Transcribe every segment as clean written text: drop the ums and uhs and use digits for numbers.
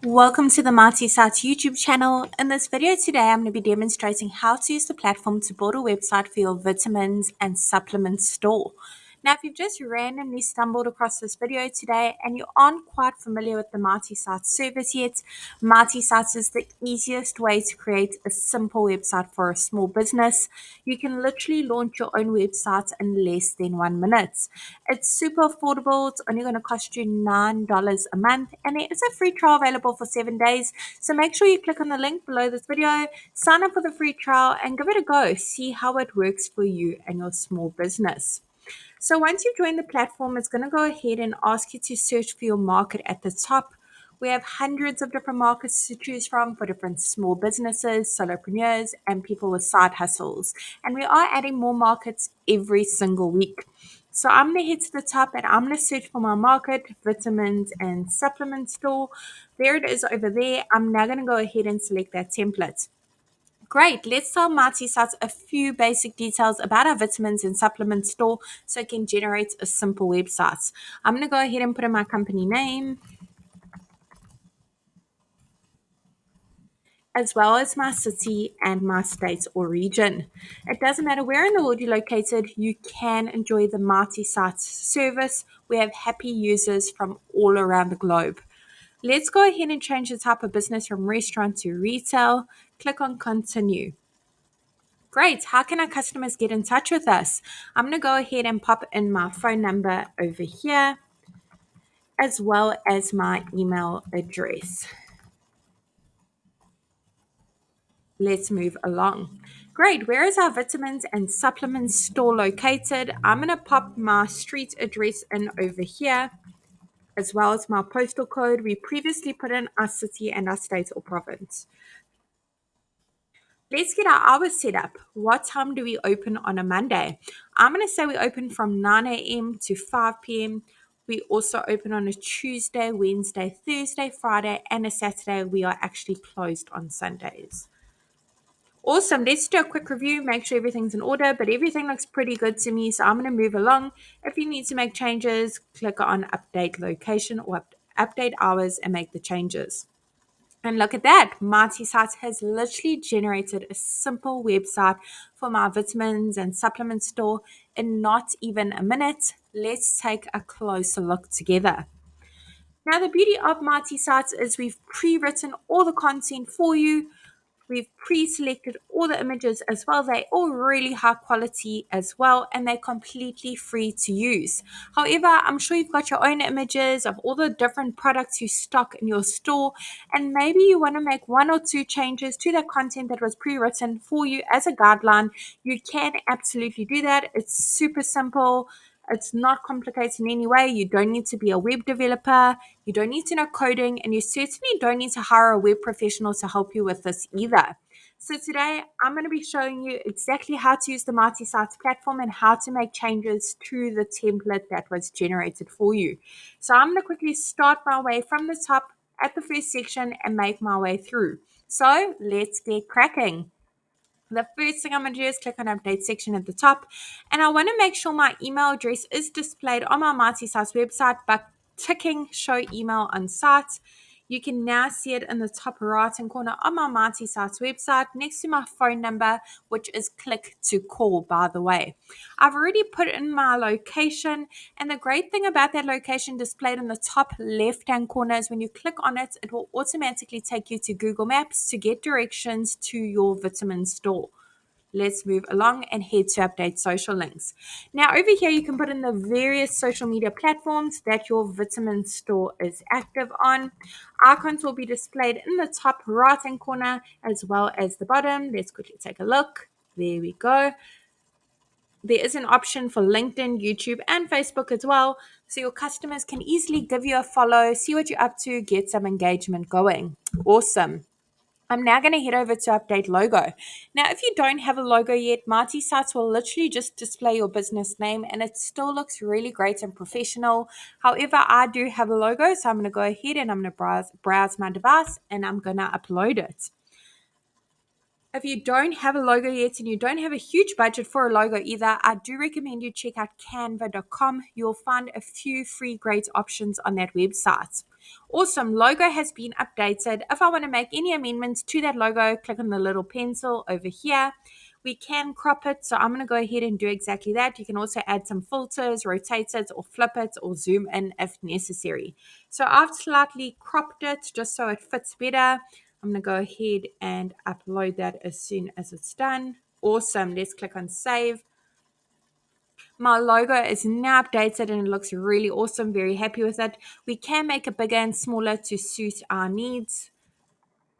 Welcome to the Marty Sites YouTube channel. In this video today, I'm going to be demonstrating how to use the platform to build a website for your vitamins and supplements store. Now, if you've just randomly stumbled across this video today and you aren't quite familiar with the Marty Sites service yet, Marty Sites is the easiest way to create a simple website for a small business. You can literally launch your own website in less than 1 minute. It's super affordable. It's only going to cost you $9 a month, and there is a free trial available for 7 days. So make sure you click on the link below this video, sign up for the free trial, and give it a go. See how it works for you and your small business. So once you join the platform, it's going to go ahead and ask you to search for your market at the top. We have hundreds of different markets to choose from for different small businesses, solopreneurs, and people with side hustles. And we are adding more markets every single week. So I'm going to head to the top and I'm going to search for my market, vitamins and supplement store. There it is over there. I'm now going to go ahead and select that template. Great. Let's tell Marty Sites a few basic details about our vitamins and supplement store so it can generate a simple website. I'm going to go ahead and put in my company name as well as my city and my state or region. It doesn't matter where in the world you're located, you can enjoy the Marty Sites service. We have happy users from all around the globe. Let's go ahead and change the type of business from restaurant to retail. Click on continue. Great. How can our customers get in touch with us? I'm going to go ahead and pop in my phone number over here as well as my email address. Let's move along. Great. Where is our vitamins and supplements store located? I'm going to pop my street address in over here as well as my postal code. We previously put in our city and our state or province. Let's get our hours set up. What time do we open on a Monday? I'm going to say we open from 9 a.m. to 5 p.m. We also open on a Tuesday, Wednesday, Thursday, Friday, and a Saturday. We are actually closed on Sundays. Awesome. Let's do a quick review, make sure everything's in order, but everything looks pretty good to me. So I'm going to move along. If you need to make changes, click on update location or update hours and make the changes. And look at that. Marty Sites has literally generated a simple website for my vitamins and supplement store in not even a minute. Let's take a closer look together. Now, the beauty of Marty Sites is we've pre-written all the content for you. We've pre-selected all the images as well. They're all really high quality as well, and they're completely free to use. However, I'm sure you've got your own images of all the different products you stock in your store, and maybe you want to make one or two changes to the content that was pre-written for you as a guideline. You can absolutely do that. It's super simple. It's not complicated in any way. You don't need to be a web developer. You don't need to know coding, and you certainly don't need to hire a web professional to help you with this either. So today I'm going to be showing you exactly how to use the Marty Sites platform and how to make changes to the template that was generated for you. So I'm going to quickly start my way from the top at the first section and make my way through. So let's get cracking. The first thing I'm going to do is click on update section at the top, and I want to make sure my email address is displayed on my Marty Sites website by ticking show email on site. You can now see it in the top right hand corner on my Marty Sites website next to my phone number, which is click to call, by the way. I've already put in my location, and the great thing about that location displayed in the top left hand corner is when you click on it, it will automatically take you to Google Maps to get directions to your vitamin store. Let's move along and head to update social links. Now, over here, you can put in the various social media platforms that your vitamin store is active on. Icons will be displayed in the top right hand corner as well as the bottom. Let's quickly take a look. There we go. There is an option for LinkedIn, YouTube, and Facebook as well. So your customers can easily give you a follow, see what you're up to, get some engagement going. Awesome. I'm now going to head over to update logo. Now, if you don't have a logo yet, Marty Sites will literally just display your business name and it still looks really great and professional. However, I do have a logo, so I'm going to go ahead and I'm going to browse my device and I'm going to upload it. If you don't have a logo yet and you don't have a huge budget for a logo either, I do recommend you check out canva.com. You'll find a few free great options on that website. Awesome. Logo has been updated. If I want to make any amendments to that logo, click on the little pencil over here. We can crop it, so I'm going to go ahead and do exactly that. You can also add some filters, rotate it, or flip it, or zoom in if necessary. So I've slightly cropped it just so it fits better. I'm going to go ahead and upload that as soon as it's done. Awesome. Let's click on save. My logo is now updated and it looks really awesome. Very happy with it. We can make it bigger and smaller to suit our needs.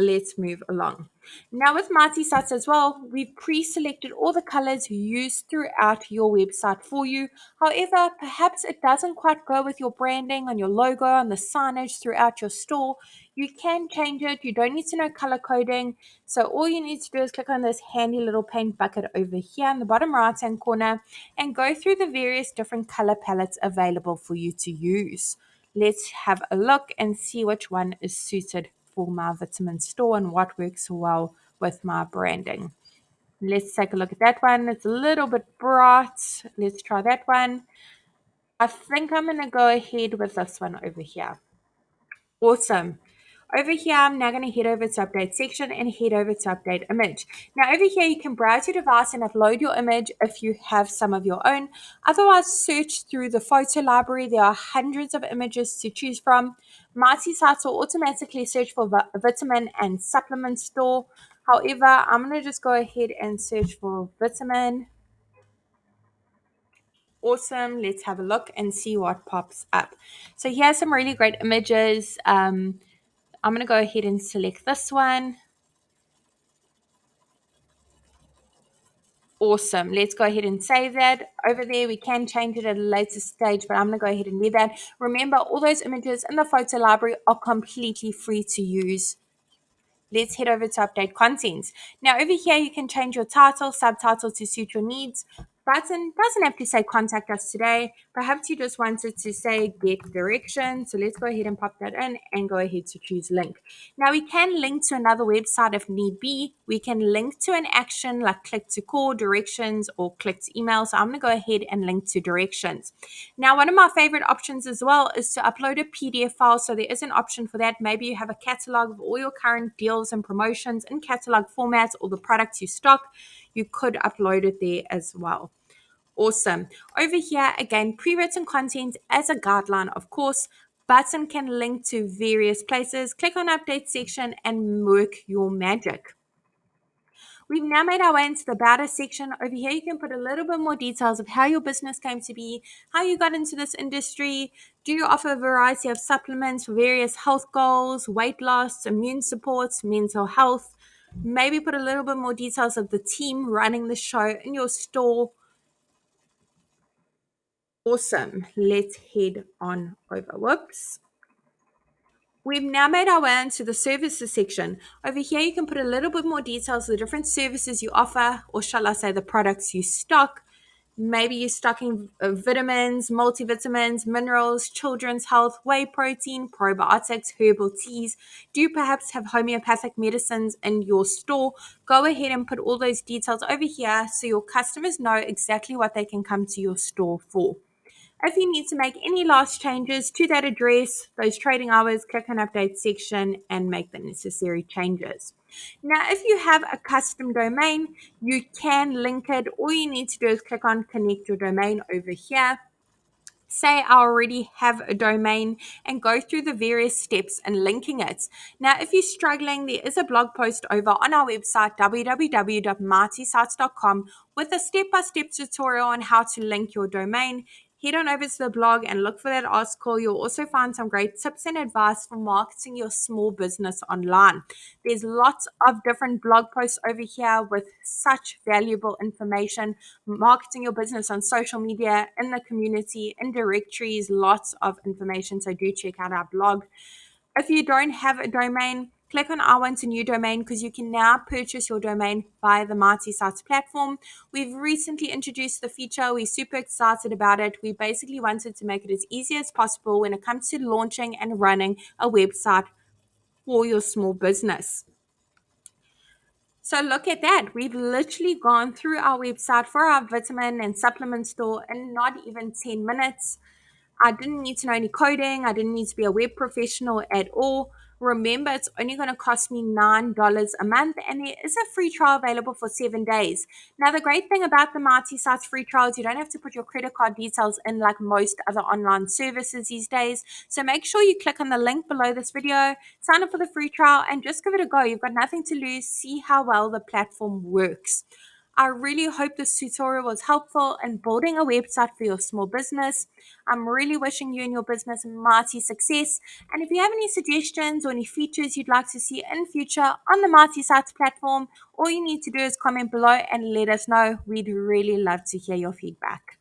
Let's move along. Now with Mighty Sites as well, we've pre-selected all the colors used throughout your website for you. However, perhaps it doesn't quite go with your branding on your logo and the signage throughout your store. You can change it. You don't need to know color coding. So all you need to do is click on this handy little paint bucket over here in the bottom right hand corner and go through the various different color palettes available for you to use. Let's have a look and see which one is suited for my vitamin store and what works well with my branding. Let's take a look at that one. It's a little bit bright. Let's try that one. I think I'm going to go ahead with this one over here. Awesome. Over here, I'm now going to head over to update section and head over to update image. Now over here, you can browse your device and upload your image if you have some of your own. Otherwise, search through the photo library. There are hundreds of images to choose from. Mighty Sites will automatically search for vitamin and supplement store. However, I'm going to just go ahead and search for vitamin. Awesome. Let's have a look and see what pops up. So here's some really great images. I'm going to go ahead and select this one. Awesome. Let's go ahead and save that. Over there, we can change it at a later stage, but I'm going to go ahead and leave that. Remember, all those images in the photo library are completely free to use. Let's head over to update content. Now over here, you can change your title, subtitle to suit your needs. Button doesn't have to say contact us today. Perhaps you just wanted to say get direction. So let's go ahead and pop that in and go ahead to choose link. Now we can link to another website if need be. We can link to an action like click to call, directions, or click to email. So I'm going to go ahead and link to directions. Now, one of my favorite options as well is to upload a PDF file. So there is an option for that. Maybe you have a catalog of all your current deals and promotions in catalog formats or the products you stock. You could upload it there as well. Awesome. Over here, again, pre-written content as a guideline, of course. Button can link to various places. Click on update section and work your magic. We've now made our way into the About Us section. Over here, you can put a little bit more details of how your business came to be, how you got into this industry. Do you offer a variety of supplements for various health goals, weight loss, immune support, mental health? Maybe put a little bit more details of the team running the show in your store. Awesome. Let's head on over. Whoops. We've now made our way into the services section. Over here, you can put a little bit more details of the different services you offer, or shall I say the products you stock. Maybe you're stocking vitamins, multivitamins, minerals, children's health, whey protein, probiotics, herbal teas. Do you perhaps have homeopathic medicines in your store? Go ahead and put all those details over here so your customers know exactly what they can come to your store for. If you need to make any last changes to that address, those trading hours, click on update section and make the necessary changes. Now, if you have a custom domain, you can link it. All you need to do is click on connect your domain over here. Say I already have a domain and go through the various steps in linking it. Now, if you're struggling, there is a blog post over on our website, www.mightysites.com, with a step-by-step tutorial on how to link your domain. Head on over to the blog and look for that article. You'll also find some great tips and advice for marketing your small business online. There's lots of different blog posts over here with such valuable information, marketing your business on social media, in the community, in directories, lots of information. So do check out our blog. If you don't have a domain, click on I want a new domain because you can now purchase your domain via the Mighty Sites platform. We've recently introduced the feature. We're super excited about it. We basically wanted to make it as easy as possible when it comes to launching and running a website for your small business. So look at that. We've literally gone through our website for our vitamin and supplement store in not even 10 minutes. I didn't need to know any coding. I didn't need to be a web professional at all. Remember, it's only going to cost me $9 a month, and there is a free trial available for 7 days. Now, the great thing about the Mighty Sites free trial is you don't have to put your credit card details in like most other online services these days. So make sure you click on the link below this video, sign up for the free trial, and just give it a go. You've got nothing to lose. See how well the platform works. I really hope this tutorial was helpful in building a website for your small business. I'm really wishing you and your business mighty success. And if you have any suggestions or any features you'd like to see in future on the Mighty Sites platform, all you need to do is comment below and let us know. We'd really love to hear your feedback.